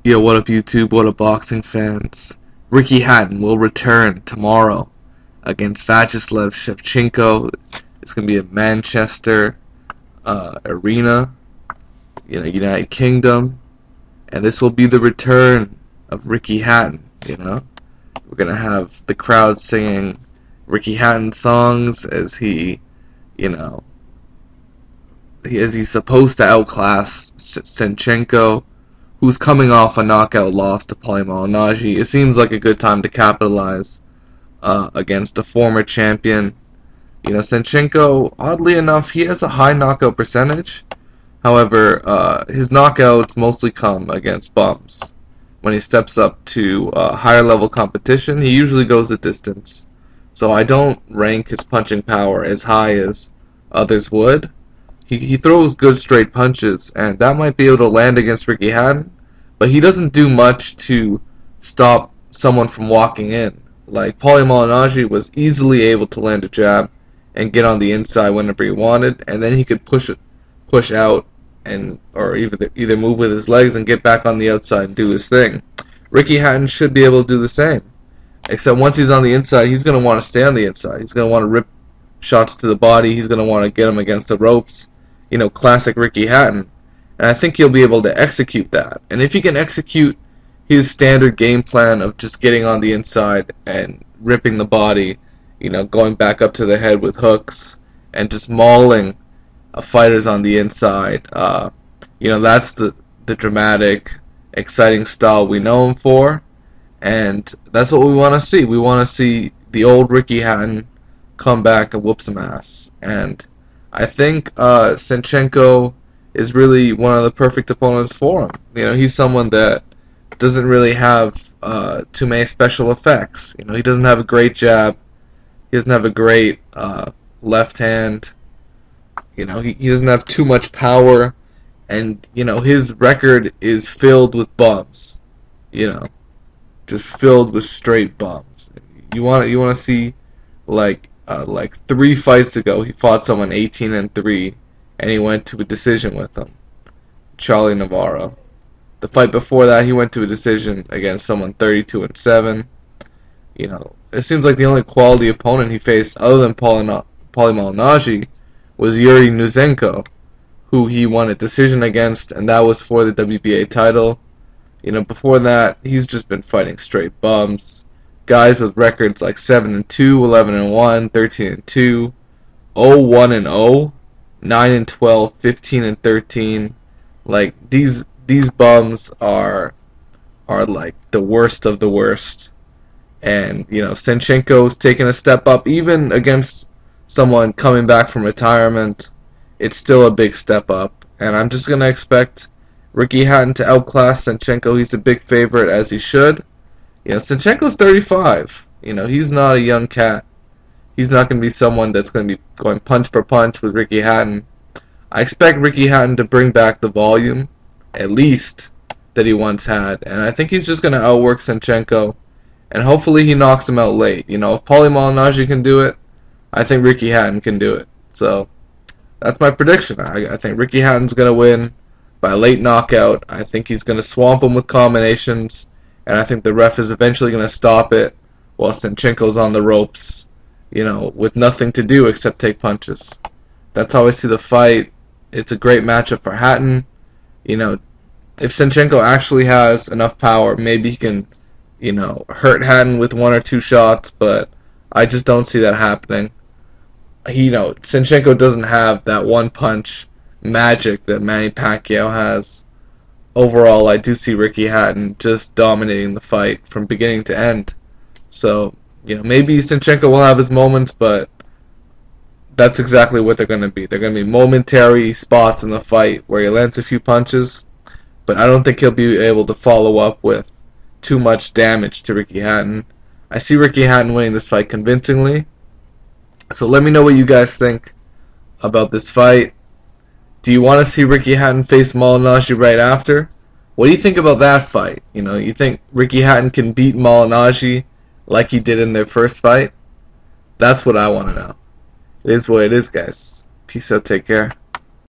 Yo, what up YouTube, what up boxing fans? Ricky Hatton will return tomorrow against Vyacheslav Shevchenko. It's going to be at Manchester Arena, United Kingdom. And this will be the return of Ricky Hatton, We're going to have the crowd singing Ricky Hatton songs as he's supposed to outclass Senchenko, who's coming off a knockout loss to Malignaggi. It seems like a good time to capitalize against a former champion. Senchenko, oddly enough, he has a high knockout percentage. However, his knockouts mostly come against bums. When he steps up to higher level competition, he usually goes the distance. So I don't rank his punching power as high as others would. He throws good straight punches, and that might be able to land against Ricky Hatton, but he doesn't do much to stop someone from walking in. Like, Malignaggi was easily able to land a jab and get on the inside whenever he wanted, and then he could push out, or either move with his legs and get back on the outside and do his thing. Ricky Hatton should be able to do the same, except once he's on the inside, he's going to want to stay on the inside. He's going to want to rip shots to the body. He's going to want to get him against the ropes. Classic Ricky Hatton. And I think he'll be able to execute that. And if he can execute his standard game plan of just getting on the inside and ripping the body, going back up to the head with hooks and just mauling fighters on the inside, that's the dramatic, exciting style we know him for. And that's what we want to see. We want to see the old Ricky Hatton come back and whoop some ass. And I think Senchenko is really one of the perfect opponents for him. He's someone that doesn't really have too many special effects. He doesn't have a great jab. He doesn't have a great left hand. He doesn't have too much power. And, his record is filled with bums. Just filled with straight bums. You want to see, like 3 fights ago, he fought someone 18-3, and he went to a decision with them, Charlie Navarro. The fight before that, he went to a decision against someone 32-7. It seems like the only quality opponent he faced, other than Malignaggi, was Yuri Senchenko, who he won a decision against, and that was for the WBA title. Before that, he's just been fighting straight bums. Guys with records like 7-2, 11-1, 13-2, 0-1-0, 9-12, 15-13. Like, these bums are like the worst of the worst. And Senchenko's taking a step up, even against someone coming back from retirement. It's still a big step up, and I'm just gonna expect Ricky Hatton to outclass Senchenko. He's a big favorite, as he should. Senchenko's 35. He's not a young cat. He's not going to be someone that's going to be going punch for punch with Ricky Hatton. I expect Ricky Hatton to bring back the volume, at least, that he once had. And I think he's just going to outwork Senchenko. And hopefully he knocks him out late. If Malignaggi can do it, I think Ricky Hatton can do it. So, that's my prediction. I think Ricky Hatton's going to win by a late knockout. I think he's going to swamp him with combinations. And I think the ref is eventually going to stop it while Senchenko's on the ropes, with nothing to do except take punches. That's how I see the fight. It's a great matchup for Hatton. If Senchenko actually has enough power, maybe he can, hurt Hatton with 1 or 2 shots, but I just don't see that happening. Senchenko doesn't have that one punch magic that Manny Pacquiao has. Overall, I do see Ricky Hatton just dominating the fight from beginning to end. So, maybe Senchenko will have his moments, but that's exactly what they're going to be. They're going to be momentary spots in the fight where he lands a few punches, but I don't think he'll be able to follow up with too much damage to Ricky Hatton. I see Ricky Hatton winning this fight convincingly. So let me know what you guys think about this fight. Do you want to see Ricky Hatton face Malignaggi right after? What do you think about that fight? You think Ricky Hatton can beat Malignaggi like he did in their first fight? That's what I want to know. It is what it is, guys. Peace out. Take care.